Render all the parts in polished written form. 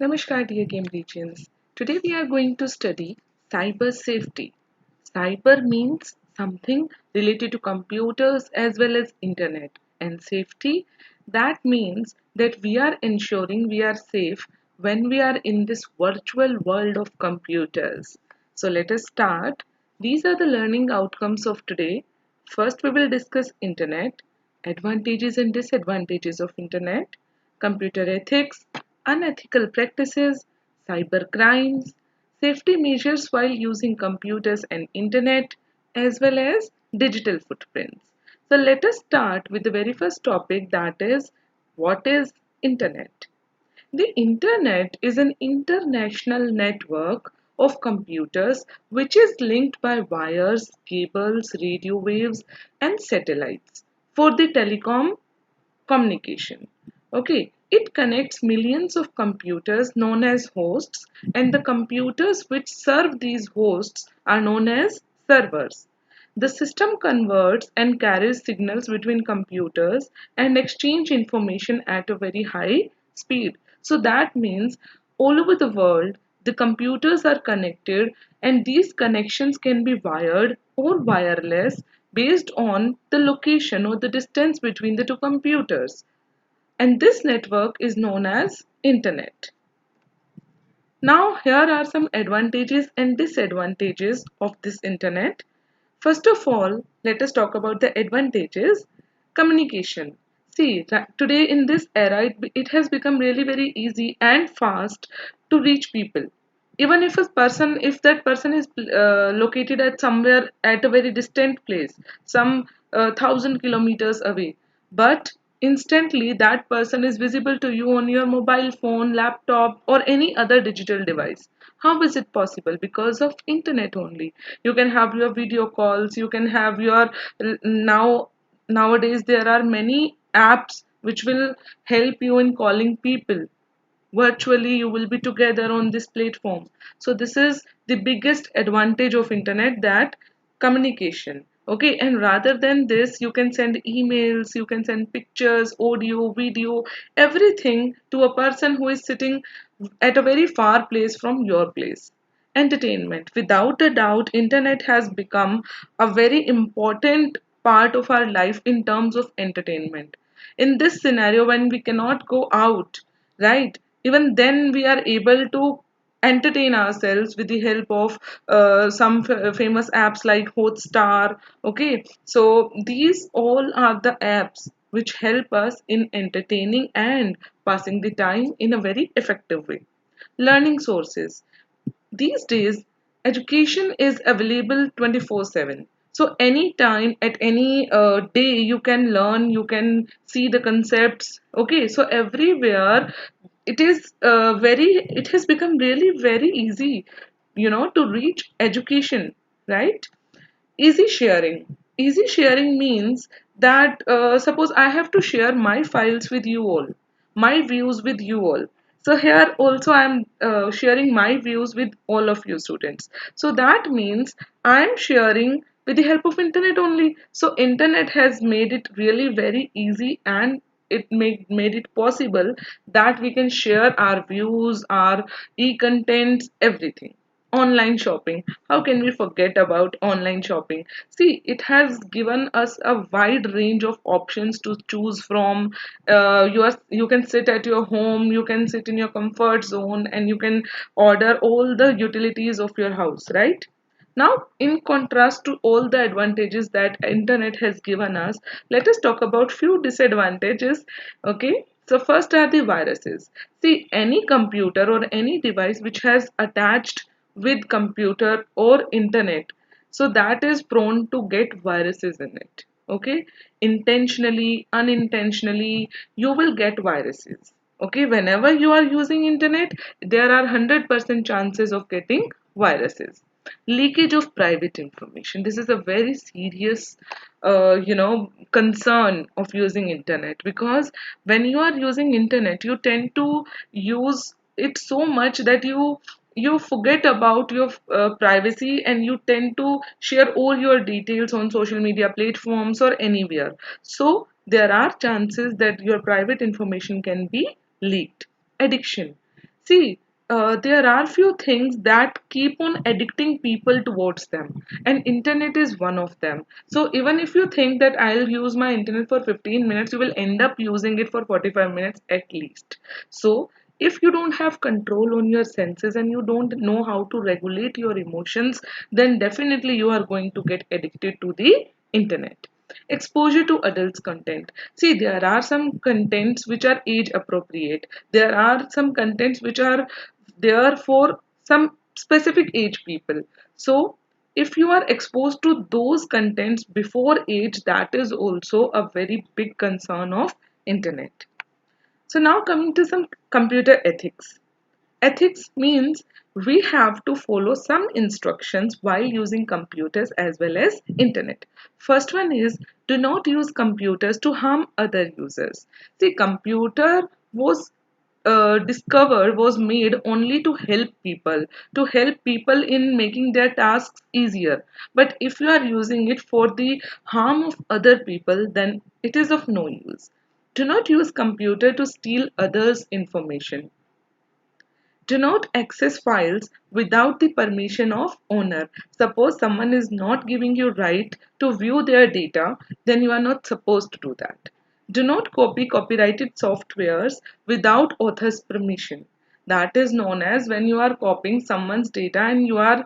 Namaskar, dear Cambridgians. Today we are going to study cyber safety. Cyber means something related to computers as well as internet, and safety that means that we are ensuring we are safe when we are in this virtual world of computers. So let us start. These are the learning outcomes of today. First we will discuss internet, advantages and disadvantages of internet, computer ethics, unethical practices, cyber crimes, safety measures while using computers and internet, as well as digital footprints. So let us start with the very first topic, that is, what is internet? The internet is an international network of computers which is linked by wires, cables, radio waves and satellites for the telecom communication. Okay, it connects millions of computers known as hosts, and the computers which serve these hosts are known as servers. The system converts and carries signals between computers and exchange information at a very high speed. So that means all over the world the computers are connected, and these connections can be wired or wireless based on the location or the distance between the two computers. And this network is known as internet. Now here are some advantages and disadvantages of this internet. First of all, let us talk about the advantages. Communication. See, today in this era, it has become really very easy and fast to reach people. Even if that person is located at somewhere at a very distant place, some 1,000 kilometers away, but instantly that person is visible to you on your mobile phone, laptop, or any other digital device. How is it possible? Because of internet only. You can have your video calls, you can have your nowadays there are many apps which will help you in calling people virtually. You will be together on this platform. So this is the biggest advantage of internet, that communication. Okay, and rather than this, you can send emails, you can send pictures, audio, video, everything to a person who is sitting at a very far place from your place. Entertainment, without a doubt internet has become a very important part of our life in terms of entertainment. In this scenario, when we cannot go out, right, even then we are able to entertain ourselves with the help of some famous apps like Hotstar. Okay, so these all are the apps which help us in entertaining and passing the time in a very effective way. Learning sources. These days, education is available 24/7. So anytime at any day you can learn, you can see the concepts. Okay, so everywhere it has become really very easy, to reach education, right? Easy sharing. Easy sharing means that suppose I have to share my files with you all, my views with you all. So here also I am sharing my views with all of you students. So that means I am sharing with the help of internet only. So internet has made it really very easy, and it made it possible that we can share our views, our e-contents, everything. Online shopping. How can we forget about online shopping? See, it has given us a wide range of options to choose from. You can sit at your home, you can sit in your comfort zone, and you can order all the utilities of your house, right? Now, in contrast to all the advantages that internet has given us, let us talk about few disadvantages. Okay, so first are the viruses. See, any computer or any device which has attached with computer or internet, so that is prone to get viruses in it. Okay, intentionally, unintentionally, you will get viruses. Okay, whenever you are using internet, there are 100% chances of getting viruses. Leakage of private information, this is a very serious concern of using internet, because when you are using internet you tend to use it so much that you forget about your privacy, and you tend to share all your details on social media platforms or anywhere. So there are chances that your private information can be leaked. Addiction. See, there are few things that keep on addicting people towards them, and internet is one of them. So even if you think that I'll use my internet for 15 minutes, you will end up using it for 45 minutes at least. So if you don't have control on your senses and you don't know how to regulate your emotions, then definitely you are going to get addicted to the internet. Exposure to adults content. See, there are some contents which are age appropriate. There are some contents which are there for some specific age people. So if you are exposed to those contents before age, that is also a very big concern of internet. So now coming to some computer ethics. Ethics means we have to follow some instructions while using computers as well as internet. First one is, do not use computers to harm other users. See, computer was made only to help people in making their tasks easier. But if you are using it for the harm of other people, then it is of no use. Do not use computer to steal others' information. Do not access files without the permission of owner. Suppose someone is not giving you right to view their data, then you are not supposed to do that. Do not copy copyrighted softwares without author's permission. That is known as when you are copying someone's data and you are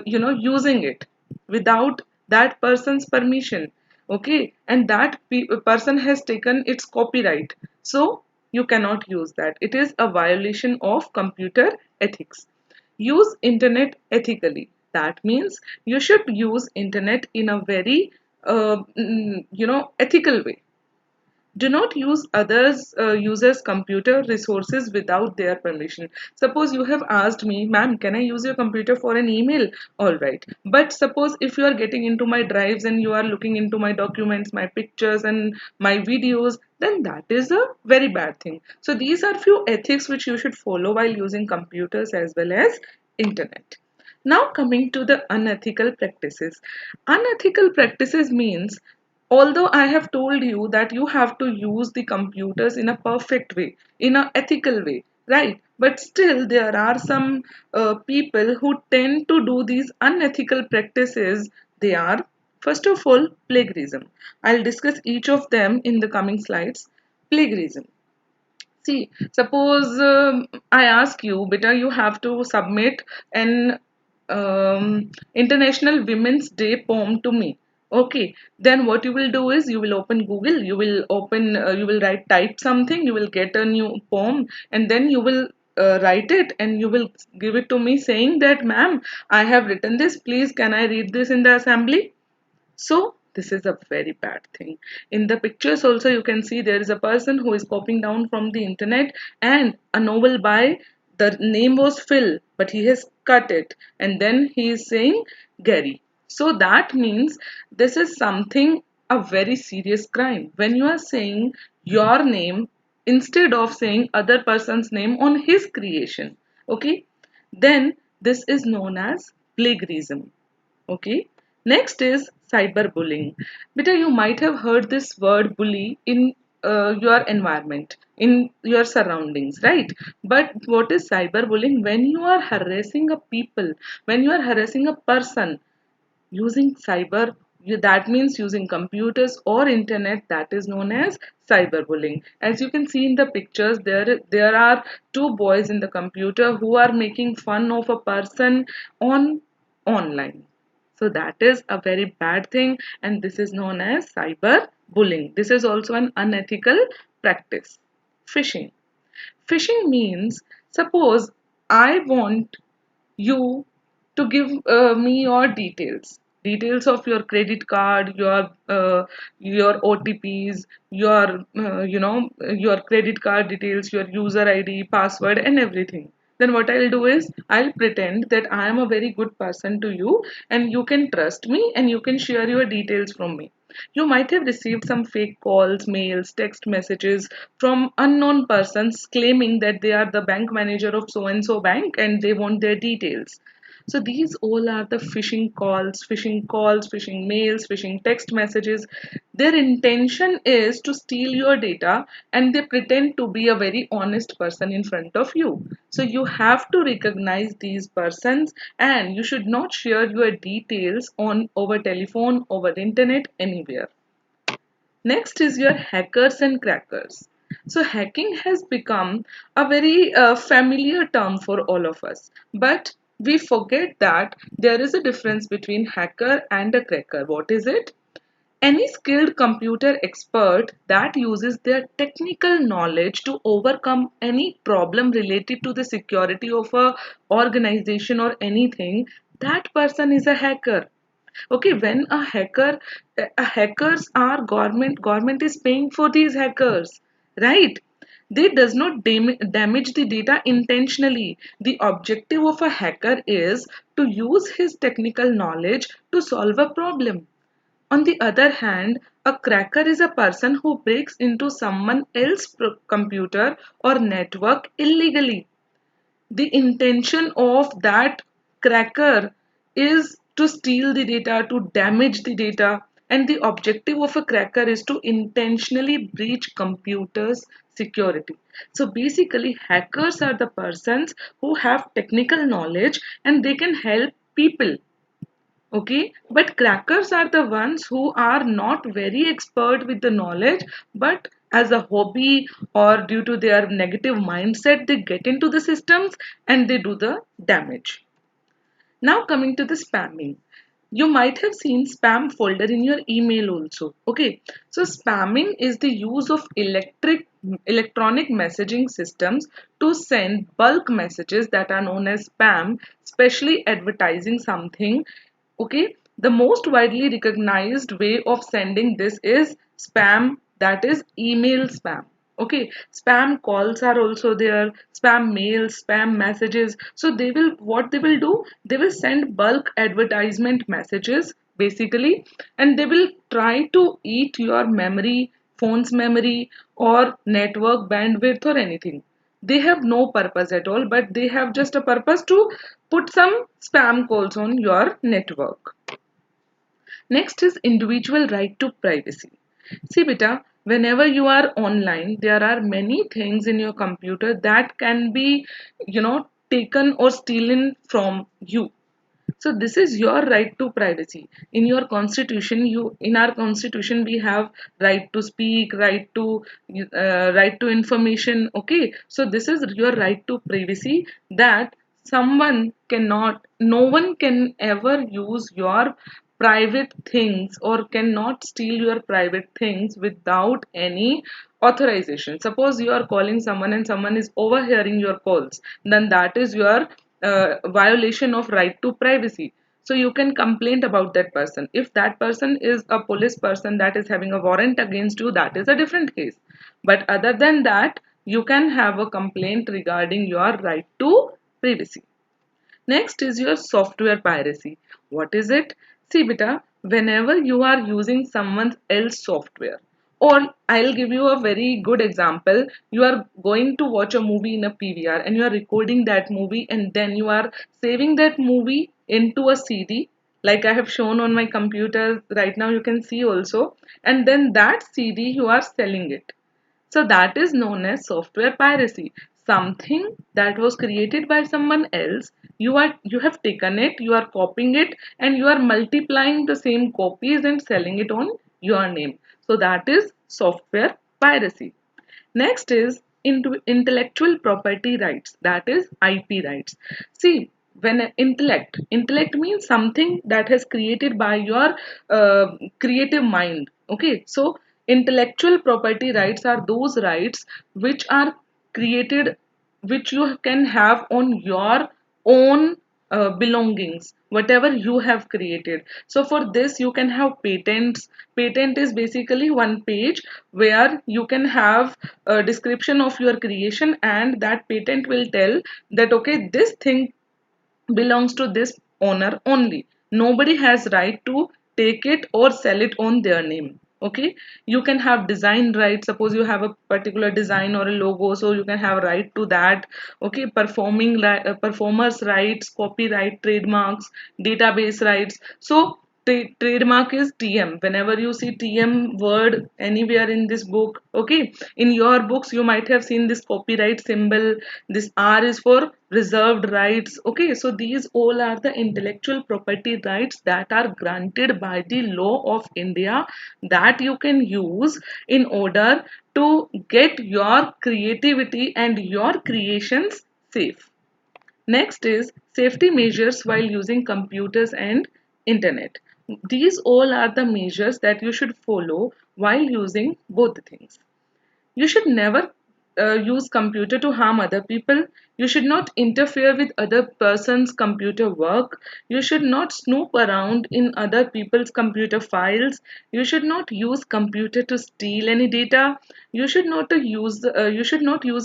using it without that person's permission. Okay, and that person has taken its copyright. So you cannot use that. It is a violation of computer ethics. Use internet ethically. That means you should use internet in a very ethical way. Do not use others users computer resources without their permission. Suppose you have asked me, ma'am, can I use your computer for an email? All right, but suppose if you are getting into my drives and you are looking into my documents, my pictures and my videos, then that is a very bad thing. So these are few ethics which you should follow while using computers as well as internet. Now coming to the unethical practices. Unethical practices means, although I have told you that you have to use the computers in a perfect way, in an ethical way, right? But still there are some people who tend to do these unethical practices. They are, first of all, plagiarism. I'll discuss each of them in the coming slides. Plagiarism. See, suppose I ask you, beta, you have to submit an International Women's Day poem to me. Okay, then what you will do is you will open Google, you will type something, you will get a new poem, and then you will write it and you will give it to me saying that, ma'am, I have written this, please can I read this in the assembly? So this is a very bad thing. In the pictures also you can see there is a person who is copying down from the internet and a novel by, the name was Phil, but he has cut it and then he is saying Gary. So that means this is something, a very serious crime. When you are saying your name instead of saying other person's name on his creation, okay, then this is known as plagiarism. Okay. Next is cyberbullying. Beta, you might have heard this word bully in your environment, in your surroundings, right? But what is cyberbullying? When you are harassing a people, when you are harassing a person using cyber, that means using computers or internet, that is known as cyberbullying. As you can see in the pictures, there are two boys in the computer who are making fun of a person on online. So that is a very bad thing and this is known as cyber bullying. This is also an unethical practice. Phishing. Phishing means, suppose I want you to give me your details of your credit card, your OTPs, your credit card details, your user ID, password and everything. Then what I'll do is I'll pretend that I am a very good person to you and you can trust me and you can share your details from me. You might have received some fake calls, mails, text messages from unknown persons claiming that they are the bank manager of so and so bank and they want their details. So these all are the phishing calls, phishing mails, phishing text messages. Their intention is to steal your data, and they pretend to be a very honest person in front of you. So you have to recognize these persons, and you should not share your details on over telephone, over internet, anywhere. Next is your hackers and crackers. So hacking has become a very familiar term for all of us, but we forget that there is a difference between hacker and a cracker. What is it? Any skilled computer expert that uses their technical knowledge to overcome any problem related to the security of a organization or anything, that person is a hacker. Okay, when a hackers are government is paying for these hackers, right? They does not damage the data intentionally. The objective of a hacker is to use his technical knowledge to solve a problem. On the other hand, a cracker is a person who breaks into someone else's computer or network illegally. The intention of that cracker is to steal the data, to damage the data, and the objective of a cracker is to intentionally breach computers' security. So basically, hackers are the persons who have technical knowledge and they can help people. Okay, but crackers are the ones who are not very expert with the knowledge, but as a hobby or due to their negative mindset, they get into the systems and they do the damage. Now coming to the spamming. You might have seen spam folder in your email also. Okay, so spamming is the use of electronic messaging systems to send bulk messages that are known as spam, especially advertising something. Okay, the most widely recognized way of sending this is spam, that is email spam. Okay, spam calls are also there, spam mails, spam messages. So they will, what they will do, they will send bulk advertisement messages basically, and they will try to eat your memory, phone's memory, or network bandwidth or anything. They have no purpose at all, but they have just a purpose to put some spam calls on your network. Next is individual right to privacy. See, beta, whenever you are online, there are many things in your computer that can be, taken or stolen from you. So this is your right to privacy. In your constitution, in our constitution we have right to speak, right to information. Okay, so this is your right to privacy, that no one can ever use your private things or cannot steal your private things without any authorization. Suppose you are calling someone and someone is overhearing your calls, then that is your violation of right to privacy. So you can complain about that person. If that person is a police person that is having a warrant against you, that is a different case. But other than that, you can have a complaint regarding your right to privacy. Next is your software piracy. What is it? See, beta, whenever you are using someone else's software, or I'll give you a very good example. You are going to watch a movie in a PVR and you are recording that movie, and then you are saving that movie into a CD, like I have shown on my computer right now, you can see also, and then that CD you are selling it. So that is known as software piracy. Something that was created by someone else, you have taken it, you are copying it, and you are multiplying the same copies and selling it on your name. So that is software piracy. Next is into intellectual property rights, that is IP rights. See, when intellect means something that has created by your creative mind. Okay, so intellectual property rights are those rights which are created, which you can have on your own belongings, whatever you have created. So for this you can have patents. Patent is basically one page where you can have a description of your creation, and that patent will tell that okay, this thing belongs to this owner only. Nobody has right to take it or sell it on their name. Okay, you can have design rights. Suppose you have a particular design or a logo, so you can have right to that. Okay, performers rights, copyright, trademarks, database rights. So trademark is TM. Whenever you see TM word anywhere in this book, okay, in your books you might have seen this copyright symbol. This R is for reserved rights. Okay, so these all are the intellectual property rights that are granted by the law of India, that you can use in order to get your creativity and your creations safe. Next is safety measures while using computers and internet. These all are the measures that you should follow while using both the things. You should never use computer to harm other people. You should not interfere with other person's computer work. You should not snoop around in other people's computer files. You should not use computer to steal any data. You should not use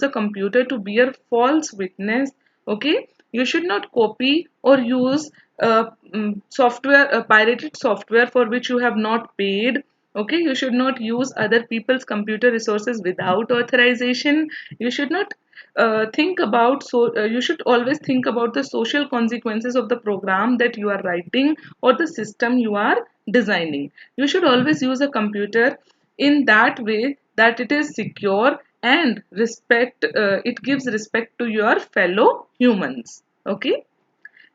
a computer to bear false witness. Okay, you should not copy or use pirated software for which you have not paid. Okay, you should not use other people's computer resources without authorization. You should not you should always think about the social consequences of the program that you are writing or the system you are designing. You should always use a computer in that way that it is secure and it gives respect to your fellow humans. Okay.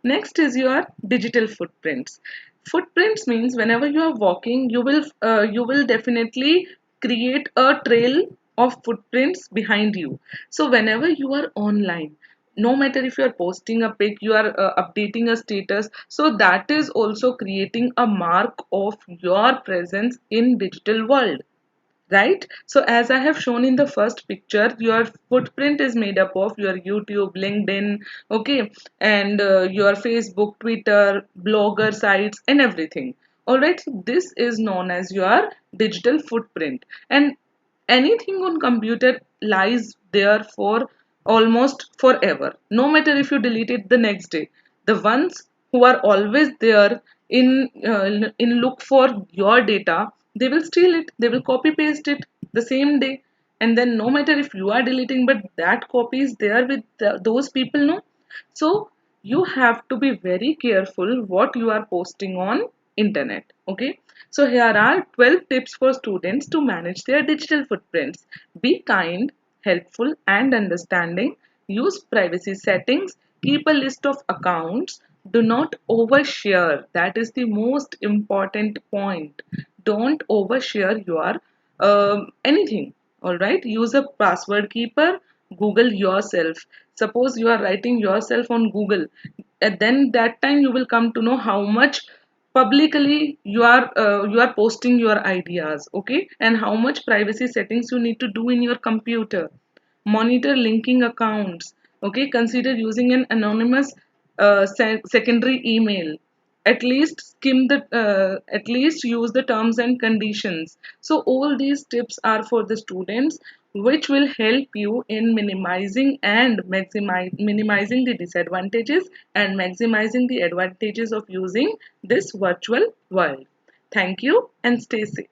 Next is your digital footprints. Footprints means whenever you are walking, you will definitely create a trail of footprints behind you. So whenever you are online, no matter if you are posting a pic, you are updating a status, so that is also creating a mark of your presence in digital world, right? So as I have shown in the first picture, your footprint is made up of your YouTube, LinkedIn, okay, and your Facebook, Twitter, blogger sites and everything. All right, so this is known as your digital footprint, and anything on computer lies there for almost forever, no matter if you delete it the next day. The ones who are always there in look for your data, they will steal it, they will copy paste it the same day, and then no matter if you are deleting, but that copy is there with those people, no. So you have to be very careful what you are posting on internet. Okay, so here are 12 tips for students to manage their digital footprints. Be kind, helpful and understanding. Use privacy settings. Keep a list of accounts. Do not overshare. That is the most important point. Don't overshare your anything. All right. Use a password keeper. Google yourself. Suppose you are writing yourself on Google, and then that time you will come to know how much publicly you are posting your ideas, okay, and how much privacy settings you need to do in your computer. Monitor linking accounts. Okay, consider using an anonymous secondary email. At least use the terms and conditions. So all these tips are for the students, which will help you in minimizing the disadvantages and maximizing the advantages of using this virtual world. Thank you and stay safe.